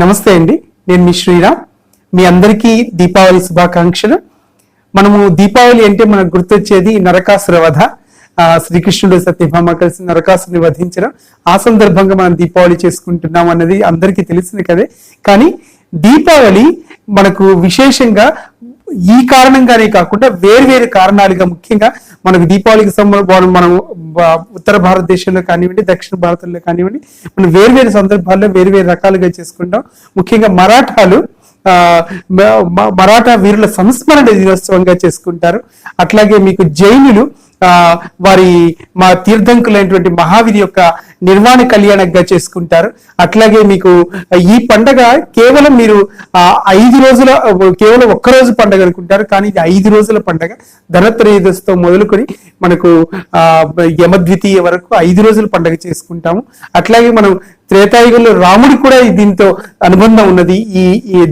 నమస్తే అండి, నేను మీ శ్రీరామ్. మీ అందరికీ దీపావళి శుభాకాంక్షలు. మనము దీపావళి అంటే మనకు గుర్తొచ్చేది నరకాసుర వధ. శ్రీకృష్ణుడు సత్యభామ కలిసి నరకాసుని వధించడం. ఆ సందర్భంగా మనం దీపావళి చేసుకుంటున్నాం అన్నది అందరికీ తెలిసిన కదే. కానీ దీపావళి మనకు విశేషంగా ఈ కారణంగానే కాకుండా వేరు కారణాలుగా, ముఖ్యంగా మనకు దీపావళికి మనం ఉత్తర భారతదేశంలో కానివ్వండి, దక్షిణ భారతంలో కానివ్వండి, మనం వేరు సందర్భాల్లో వేరు రకాలుగా చేసుకుంటాం. ముఖ్యంగా మరాఠా వీరుల సంస్మరణ దినోత్సవంగా చేసుకుంటారు. అట్లాగే మీకు జైనులు వారి మా తీర్థంకులైనటువంటి మహావీరి యొక్క నిర్వాణ కళ్యాణంగా చేసుకుంటారు. అట్లాగే మీకు ఈ పండగ కేవలం మీరు 5 రోజుల, కేవలం ఒక్కరోజు పండగ అనుకుంటారు, కానీ ఇది 5 రోజుల పండగ. ధనత్రయోదశితో మొదలుకొని మనకు యమద్వితీయ వరకు 5 రోజుల పండగ చేసుకుంటాము. అట్లాగే మనం త్రేతాయుగంలో రాముడి కూడా దీంతో అనుబంధం ఉన్నది ఈ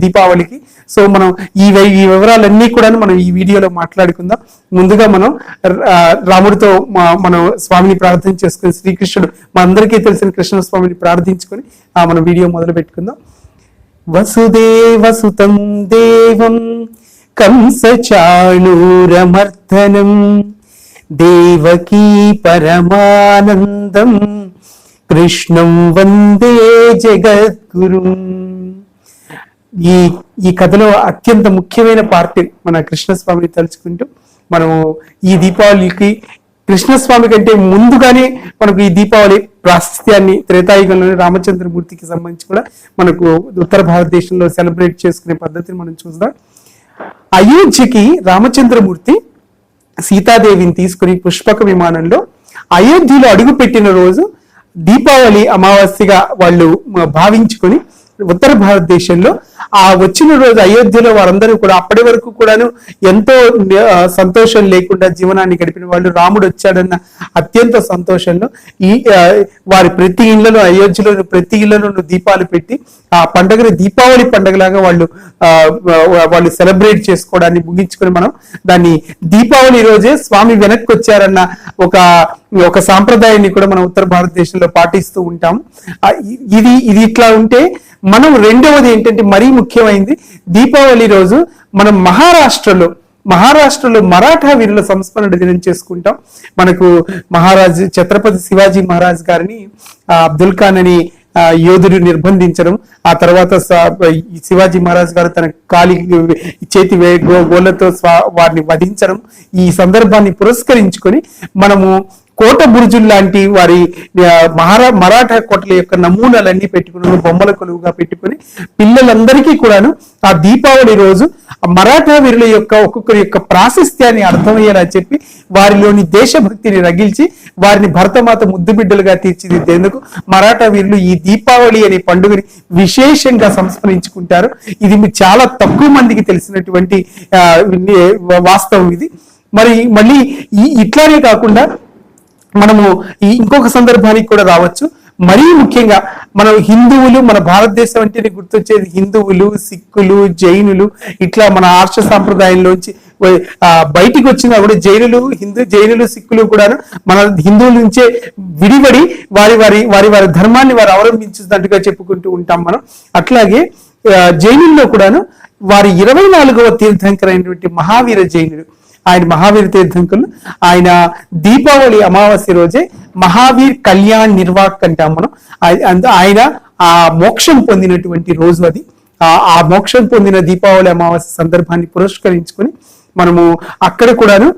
దీపావళికి. సో మనం ఈ వివరాలన్నీ కూడా మనం ఈ వీడియోలో మాట్లాడుకుందాం. ముందుగా మనం రాముడితో మనం స్వామిని ప్రార్థన చేసుకుని, శ్రీకృష్ణుడు మా అందరికీ తెలిసిన కృష్ణ స్వామిని ప్రార్థించుకొని మనం వీడియో మొదలు పెట్టుకుందాం. వసుదేవసుతం దేవం కంస చాణూరమర్దనం దేవకీ పరమానందం కృష్ణం వందే జగద్గురుం. ఈ కథలో అత్యంత ముఖ్యమైన పార్టీ మన కృష్ణస్వామిని తలుచుకుంటూ మనము ఈ దీపావళికి కృష్ణస్వామి కంటే ముందుగానే మనకు ఈ దీపావళి ప్రాశస్త్యాన్ని త్రేతాయుగంలోని రామచంద్రమూర్తికి సంబంధించి కూడా మనకు ఉత్తర భారతదేశంలో సెలబ్రేట్ చేసుకునే పద్ధతిని మనం చూద్దాం. అయోధ్యకి రామచంద్రమూర్తి సీతాదేవిని తీసుకుని పుష్పక విమానంలో అయోధ్యలో అడుగు పెట్టిన రోజు దీపావళి అమావాస్యగా వాళ్ళు భావించుకొని ఉత్తర భారతదేశంలో వచ్చిన రోజు అయోధ్యలో వారందరూ కూడా అప్పటి వరకు కూడాను ఎంతో సంతోషం లేకుండా జీవనాన్ని గడిపిన వాళ్ళు రాముడు వచ్చాడన్న అత్యంత సంతోషంలో వారి ప్రతి ఇళ్లలో, అయోధ్యలో ప్రతి ఇళ్లలోనూ దీపాలు పెట్టి ఆ పండుగని దీపావళి పండుగలాగా వాళ్ళు సెలబ్రేట్ చేసుకోవడాన్ని ముగించుకొని మనం దాన్ని దీపావళి రోజే స్వామి వెనక్కి వచ్చారన్న ఒక సాంప్రదాయాన్ని కూడా మనం ఉత్తర భారతదేశంలో పాటిస్తూ ఉంటాం. ఇది ఇట్లా ఉంటే మనం రెండవది ఏంటంటే మరీ ముఖ్యమైనది, దీపావళి రోజు మనం మహారాష్ట్రలో మరాఠా వీరుల సంస్మరణ దినం చేసుకుంటాం. మనకు మహారాజు ఛత్రపతి శివాజీ మహారాజ్ గారిని అబ్దుల్ ఖాన్ అని యోధుడు నిర్బంధించడం, ఆ తర్వాత శివాజీ మహారాజ్ గారు తన చేతి గోళ్లతో వారిని వధించడం, ఈ సందర్భాన్ని పురస్కరించుకొని మనము కోట బుర్జుల్ లాంటి వారి మరాఠా కోటల యొక్క నమూనాలన్నీ పెట్టుకుని బొమ్మల కొలువుగా పెట్టుకుని పిల్లలందరికీ కూడాను ఆ దీపావళి రోజు మరాఠా వీరుల యొక్క ఒక్కొక్కరి యొక్క ప్రాశస్త్యాన్ని అర్థమయ్యేలా చెప్పి వారిలోని దేశభక్తిని రగిల్చి వారిని భరతమాత ముద్దు బిడ్డలుగా తీర్చిదిద్దేందుకు మరాఠా వీరులు ఈ దీపావళి అనే పండుగని విశేషంగా సంస్మరించుకుంటారు. ఇది చాలా తక్కువ మందికి తెలిసినటువంటి వాస్తవం ఇది. మళ్ళీ ఇట్లానే కాకుండా మనము ఇంకొక సందర్భానికి కూడా రావచ్చు. మరీ ముఖ్యంగా మనం హిందువులు, మన భారతదేశం అంటేనే గుర్తొచ్చేది హిందువులు, సిక్కులు, జైనులు, ఇట్లా మన ఆర్ష సాంప్రదాయంలోంచి బయటికి వచ్చినా కూడా జైనులు సిక్కులు కూడా మన హిందువుల నుంచే విడిపడి వారి ధర్మాన్ని వారు అవలంబించినట్టుగా చెప్పుకుంటూ ఉంటాం మనం. అట్లాగే జైనుల్లో కూడాను వారి 24వ తీర్థంకరైనటువంటి మహావీర జైనుడు, ఆయన మహావీర తీర్థంకులు, ఆయన దీపావళి అమావాస్య రోజే మహావీర్ కళ్యాణ్ నిర్వాక్ అంటాం మనం. ఆయన ఆ మోక్షం పొందినటువంటి రోజు అది. ఆ మోక్షం పొందిన దీపావళి అమావాస్య సందర్భాన్ని పురస్కరించుకొని మనము అక్కడ కూడాను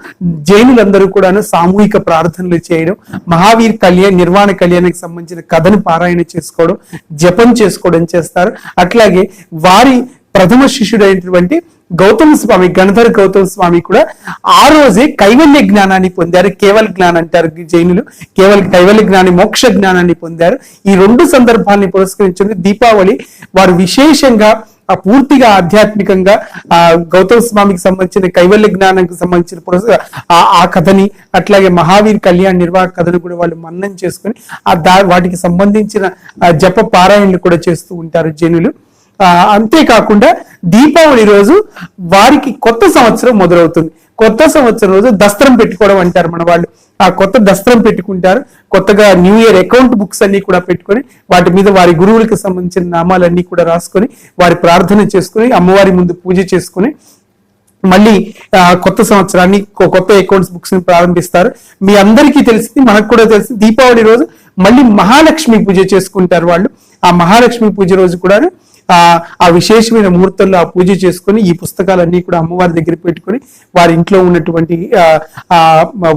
జైనులందరూ కూడాను సామూహిక ప్రార్థనలు చేయడం, మహావీర్ నిర్వాణ కళ్యాణానికి సంబంధించిన కథను పారాయణ చేసుకోవడం, జపం చేసుకోవడం చేస్తారు. అట్లాగే వారి ప్రథమ శిష్యుడైనటువంటి గౌతమ స్వామి, గణధర్ గౌతమ స్వామి కూడా ఆ రోజే కైవల్య జ్ఞానాన్ని పొందారు. కేవల జ్ఞానం అంటారు జైనులు, కైవల్య జ్ఞాని, మోక్ష జ్ఞానాన్ని పొందారు. ఈ 2 సందర్భాన్ని పురస్కరించుకుని దీపావళి వారు విశేషంగా పూర్తిగా ఆధ్యాత్మికంగా గౌతమ స్వామికి సంబంధించిన కైవల్య జ్ఞానానికి సంబంధించిన ఆ కథని, అట్లాగే మహావీర్ కళ్యాణ్ నిర్వాహక కథను కూడా వాళ్ళు మన్నం చేసుకుని వాటికి సంబంధించిన జప పారాయణలు కూడా చేస్తూ ఉంటారు జనులు. అంతేకాకుండా దీపావళి రోజు వారికి కొత్త సంవత్సరం మొదలవుతుంది. కొత్త సంవత్సరం రోజు దస్త్రం పెట్టుకోవడం అంటారు మన వాళ్ళు. ఆ కొత్త దస్త్రం పెట్టుకుంటారు, కొత్తగా న్యూ ఇయర్ అకౌంట్ బుక్స్ అన్ని కూడా పెట్టుకొని వాటి మీద వారి గురువులకు సంబంధించిన నామాలన్నీ కూడా రాసుకొని వారి ప్రార్థన చేసుకుని అమ్మవారి ముందు పూజ చేసుకుని మళ్ళీ కొత్త సంవత్సరాన్ని కొత్త అకౌంట్స్ బుక్స్ ని ప్రారంభిస్తారు. మీ అందరికీ తెలిసింది, మనకు కూడా తెలిసింది, దీపావళి రోజు మళ్ళీ మహాలక్ష్మి పూజ చేసుకుంటారు వాళ్ళు. ఆ మహాలక్ష్మి పూజ రోజు కూడా ఆ విశేషమైన ముహూర్తంలో ఆ పూజ చేసుకుని ఈ పుస్తకాలన్నీ కూడా అమ్మవారి దగ్గర పెట్టుకుని వారి ఇంట్లో ఉన్నటువంటి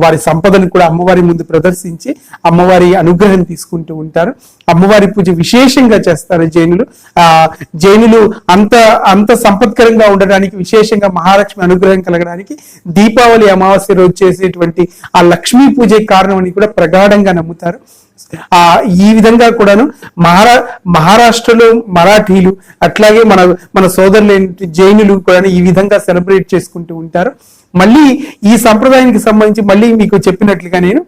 వారి సంపదను కూడా అమ్మవారి ముందు ప్రదర్శించి అమ్మవారి అనుగ్రహం తీసుకుంటూ ఉంటారు. అమ్మవారి పూజ విశేషంగా చేస్తారు జైనులు అంత సంపత్కరంగా ఉండడానికి, విశేషంగా మహాలక్ష్మి అనుగ్రహం కలగడానికి దీపావళి అమావాస్య రోజు చేసేటువంటి ఆ లక్ష్మీ పూజే కారణం అని కూడా ప్రగాఢంగా నమ్ముతారు. ఈ విధంగా కూడాను మహారాష్ట్రలో మరాఠీలు అట్లాగే మన సోదరులు జైనులు కూడా ఈ విధంగా సెలబ్రేట్ చేసుకుంటూ ఉంటారు. మళ్ళీ ఈ సంప్రదాయానికి సంబంధించి మళ్ళీ మీకు చెప్పినట్లుగా నేను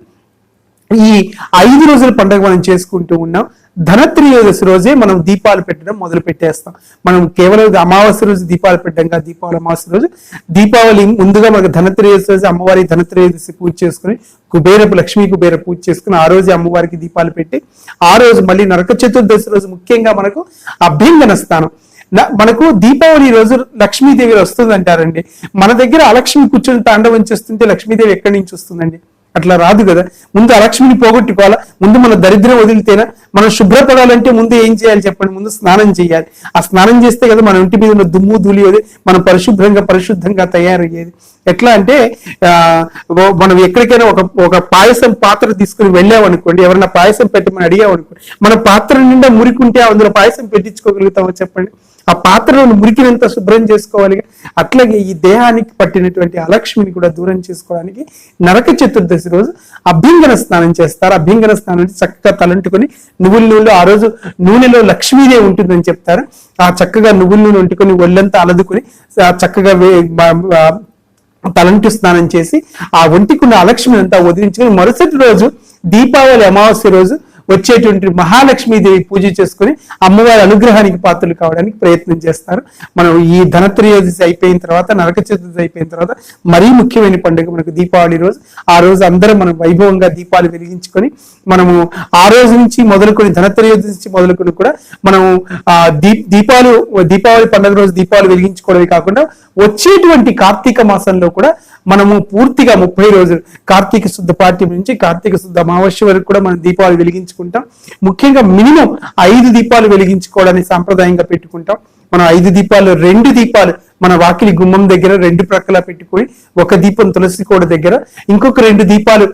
ఈ 5 రోజుల పండుగ మనం చేసుకుంటూ ఉన్నాం. ధనత్రయోదశి రోజే మనం దీపాలు పెట్టడం మొదలు పెట్టేస్తాం. మనం కేవలం అమావాస్య రోజు దీపాలు పెట్టాం కదా, దీపావళి అమావాస్య రోజు. దీపావళి ముందుగా మనకు ధనత్రయోదశి రోజు అమ్మవారి ధనత్రయోదశి పూజ చేసుకుని లక్ష్మీ కుబేర పూజ చేసుకుని ఆ రోజు అమ్మవారికి దీపాలు పెట్టి ఆ రోజు మళ్ళీ నరక చతుర్దశి రోజు ముఖ్యంగా మనకు అభ్యంగన స్థానం. మనకు దీపావళి రోజు లక్ష్మీదేవి వస్తుంది అంటారండి. మన దగ్గర అలక్ష్మి కూర్చొని తాండవం చేస్తుంటే లక్ష్మీదేవి ఎక్కడి నుంచి వస్తుందండి? అట్లా రాదు కదా. ముందు అలక్ష్మిని పోగొట్టుకోవాలా, ముందు మన దరిద్రం వదిలితేనా. మనం శుభ్రపడాలంటే ముందు ఏం చేయాలి చెప్పండి? ముందు స్నానం చేయాలి. ఆ స్నానం చేస్తే కదా మన ఇంటి మీద ఉన్న దుమ్ము ధూళి మనం పరిశుద్ధంగా తయారయ్యేది. ఎట్లా అంటే మనం ఎక్కడికైనా ఒక పాయసం పాత్ర తీసుకుని వెళ్ళామనుకోండి, ఎవరైనా పాయసం పెట్టమని అడిగామనుకోండి, మన పాత్ర నిండా మురికుంటే అందులో పాయసం పెట్టించుకోగలుగుతామో చెప్పండి? ఆ పాత్రను మురికినంత శుభ్రం చేసుకోవాలి. అట్లాగే ఈ దేహానికి పట్టినటువంటి అలక్ష్మిని కూడా దూరం చేసుకోవడానికి నరక చతుర్దశి రోజు అభ్యంగన స్నానం చేస్తారు. అభ్యంగన స్నానం చక్కగా తలంటుకొని నువ్వుల నూనెలో, ఆ రోజు నూనెలో లక్ష్మీదే ఉంటుందని చెప్తారు. ఆ చక్కగా నువ్వుల నూనె వండుకొని ఒళ్ళంతా అలదుకొని చక్కగా తలంటు స్నానం చేసి ఆ ఒంటికున్న అలక్ష్మిని అంతా వదిలించుకొని మరుసటి రోజు దీపావళి అమావాస్య రోజు వచ్చేటువంటి మహాలక్ష్మీదేవి పూజ చేసుకుని అమ్మవారి అనుగ్రహానికి పాత్రలు కావడానికి ప్రయత్నం చేస్తారు. మనం ఈ ధనత్రయోదశి అయిపోయిన తర్వాత, నరక చతుర్దశి అయిపోయిన తర్వాత మరీ ముఖ్యమైన పండుగ మనకు దీపావళి రోజు. ఆ రోజు అందరం మనం వైభవంగా దీపాలు వెలిగించుకొని మనము ఆ రోజు నుంచి మొదలుకొని ధనత్రయోదశి నుంచి మొదలుకొని కూడా మనము దీపావళి పండుగ రోజు దీపాలు వెలిగించుకోవడమే కాకుండా వచ్చేటువంటి కార్తీక మాసంలో కూడా మనము పూర్తిగా 30 రోజులు కార్తీక శుద్ధ పాఠ్యం నుంచి కార్తీక శుద్ధ అమావాస్య వరకు కూడా మనం దీపాలు వెలిగించుకుంటాం. ముఖ్యంగా మినిమం 5 దీపాలు వెలిగించుకోవడానికి సాంప్రదాయంగా పెట్టుకుంటాం. మనం 5 దీపాలు, 2 దీపాలు మన వాకిలి గుమ్మం దగ్గర 2 ప్రక్కలా పెట్టుకొని, ఒక దీపం తులసి కోడ దగ్గర, ఇంకొక 2 దీపాలు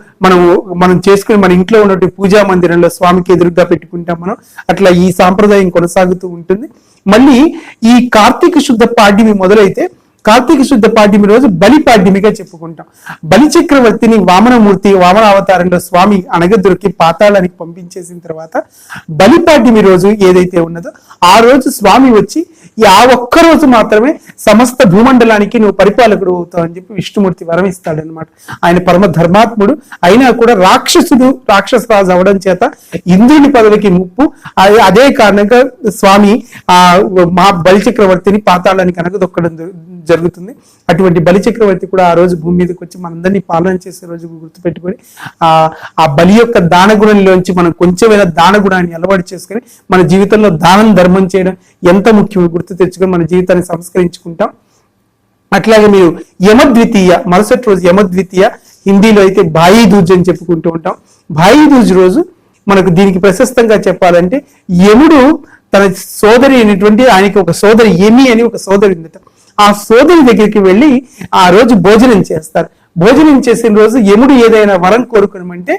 మనం చేసుకుని మన ఇంట్లో ఉన్నటువంటి పూజా మందిరంలో స్వామికి ఎదురుగా పెట్టుకుంటాం మనం. అట్లా ఈ సాంప్రదాయం కొనసాగుతూ ఉంటుంది. మళ్ళీ ఈ కార్తీక శుద్ధ పాడ్యమి మొదలైతే కార్తీక శుద్ధ పాడ్యమి రోజు బలి పాడ్యమిగా చెప్పుకుంటాం. బలి చక్రవర్తిని వామన అవతారంలో స్వామి అణగదొరికి పాతాళానికి పంపించేసిన తర్వాత బలి పాడ్యమి రోజు ఏదైతే ఉన్నదో ఆ రోజు స్వామి వచ్చి ఆ ఒక్క రోజు మాత్రమే సమస్త భూమండలానికి నువ్వు పరిపాలకుడు అవుతావు అని చెప్పి విష్ణుమూర్తి వరం ఇస్తాడనమాట. ఆయన పరమ ధర్మాత్ముడు అయినా కూడా రాక్షసరాజు అవడం చేత ఇంద్రుని పదవికి ముప్పు. అదే కారణంగా స్వామి మా బలి చక్రవర్తిని పాతాళానికి అనగదొక్కడం జరుగుతుంది. అటువంటి బలి చక్రవర్తి కూడా ఆ రోజు భూమి మీదకి వచ్చి మనందరినీ పాలన చేసే రోజు గుర్తుపెట్టుకొని ఆ బలి యొక్క దానగుణంలోంచి మనం కొంచెమైనా దానగుణాన్ని అలవాటు చేసుకొని మన జీవితంలో దానం ధర్మం చేయడం ఎంత ముఖ్యమో గుర్తు తెచ్చుకొని మన జీవితాన్ని సంస్కరించుకుంటాం. అట్లాగే మీరు యమద్వితీయ, మరుసటి రోజు యమద్వితీయ, హిందీలో అయితే భాయి దూజ్ అని చెప్పుకుంటూ ఉంటాం. భాయి దూజ్ రోజు మనకు దీనికి ప్రశస్తంగా చెప్పాలంటే యముడు తన సోదరి అయినటువంటి, ఆయనకి ఒక సోదరి యమి అని ఒక సోదరి ఉందట. ఆ సోదరి దగ్గరికి వెళ్ళి ఆ రోజు భోజనం చేస్తారు. భోజనం చేసిన రోజు యముడు ఏదైనా వరం కోరుకోమంటే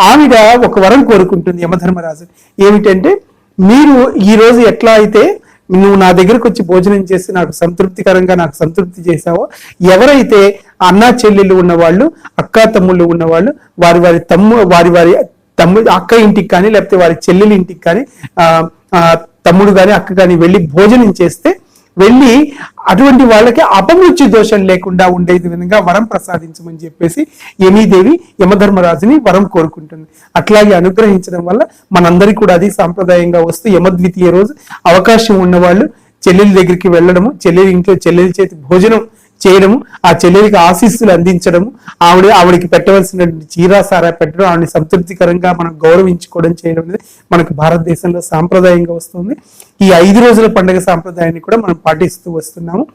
ఆవిడ ఒక వరం కోరుకుంటుంది యమధర్మరాజు. ఏమిటంటే, మీరు ఈ రోజు ఎట్లా అయితే నువ్వు నా దగ్గరకు వచ్చి భోజనం చేసి నాకు సంతృప్తి చేశావో, ఎవరైతే అన్నా చెల్లెళ్ళు ఉన్నవాళ్ళు, అక్కా తమ్ముళ్ళు ఉన్నవాళ్ళు వారి తమ్ముడు అక్క ఇంటికి కానీ లేకపోతే వారి చెల్లెలి ఇంటికి కానీ తమ్ముడు కానీ అక్క కానీ వెళ్ళి భోజనం చేస్తే వెళ్ళి అటువంటి వాళ్ళకి అపమృత్యు దోషం లేకుండా ఉండే విధంగా వరం ప్రసాదించమని చెప్పేసి యమీదేవి యమధర్మరాజుని వరం కోరుకుంటుంది. అట్లాగే అనుగ్రహించడం వల్ల మనందరికీ కూడా అది సాంప్రదాయంగా వస్తూ యమద్వితీయ రోజు అవకాశం ఉన్నవాళ్ళు చెల్లెలి దగ్గరికి వెళ్ళడము, చెల్లెలి ఇంట్లో చెల్లెలి చేతి భోజనం చేయడము, ఆ చెల్లెలికి ఆశీస్సులు అందించడము, ఆవిడకి పెట్టవలసినటువంటి చీరా సారా పెట్టడం, ఆవిడని సంతృప్తికరంగా మనం గౌరవించుకోవడం చేయడం అనేది మనకు భారతదేశంలో సాంప్రదాయంగా వస్తుంది. ఈ 5 రోజుల పండుగ సాంప్రదాయాన్ని కూడా మనం పాటిస్తూ వస్తున్నాము.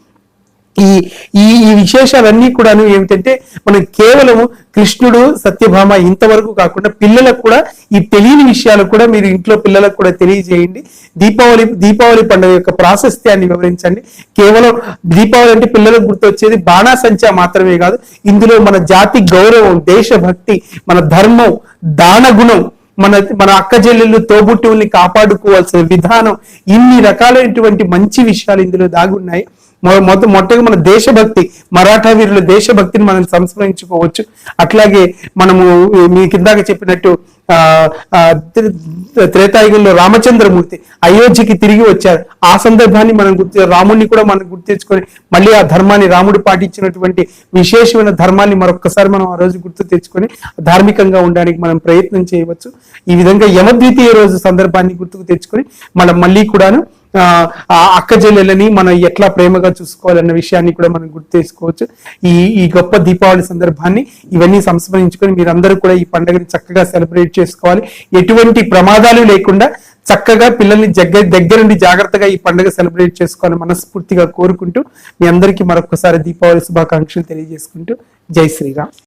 ఈ ఈ ఈ విశేషాలన్నీ కూడాను ఏమిటంటే, మనం కేవలము కృష్ణుడు సత్యభామ ఇంతవరకు కాకుండా పిల్లలకు కూడా ఈ తెలియని విషయాలు కూడా మీరు ఇంట్లో పిల్లలకు కూడా తెలియజేయండి. దీపావళి పండుగ యొక్క ప్రాశస్త్యాన్ని వివరించండి. కేవలం దీపావళి అంటే పిల్లలకు గుర్తొచ్చేది బాణాసంచా మాత్రమే కాదు, ఇందులో మన జాతి గౌరవం, దేశభక్తి, మన ధర్మం, దాన గుణం, మన అక్క చెల్లెళ్ళు తోబుట్టువుల్ని కాపాడుకోవాల్సిన విధానం, ఇన్ని రకాలైనటువంటి మంచి విషయాలు ఇందులో దాగున్నాయి. మొట్టగా మన దేశభక్తి, మరాఠా వీరుల దేశభక్తిని మనం సంస్మరించుకోవచ్చు. అట్లాగే మనము మీ కిందాక చెప్పినట్టు త్రేతాయుగంలో రామచంద్రమూర్తి అయోధ్యకి తిరిగి వచ్చారు. ఆ సందర్భాన్ని మనం రాముడిని కూడా మనం గుర్తు తెచ్చుకొని మళ్ళీ ఆ ధర్మాన్ని, రాముడు పాటించినటువంటి విశేషమైన ధర్మాన్ని మరొకసారి మనం ఆ రోజు గుర్తు తెచ్చుకొని ధార్మికంగా ఉండడానికి మనం ప్రయత్నం చేయవచ్చు. ఈ విధంగా యమద్వితీయ రోజు సందర్భాన్ని గుర్తుకు తెచ్చుకొని మనం మళ్ళీ కూడాను ఆ అక్క చెల్లెలని మనం ఎట్లా ప్రేమగా చూసుకోవాలన్న విషయాన్ని కూడా మనం గుర్తు చేసుకోవచ్చు. ఈ గొప్ప దీపావళి సందర్భాన్ని ఇవన్నీ సంస్మరించుకొని మీరందరూ కూడా ఈ పండుగని చక్కగా సెలబ్రేట్ చేసుకోవాలి. ఎటువంటి ప్రమాదాలు లేకుండా చక్కగా పిల్లల్ని దగ్గర నుండి జాగ్రత్తగా ఈ పండుగ సెలబ్రేట్ చేసుకోవాలని మనస్ఫూర్తిగా కోరుకుంటూ మీ అందరికీ మరొకసారి దీపావళి శుభాకాంక్షలు తెలియజేసుకుంటూ జై శ్రీరామ్.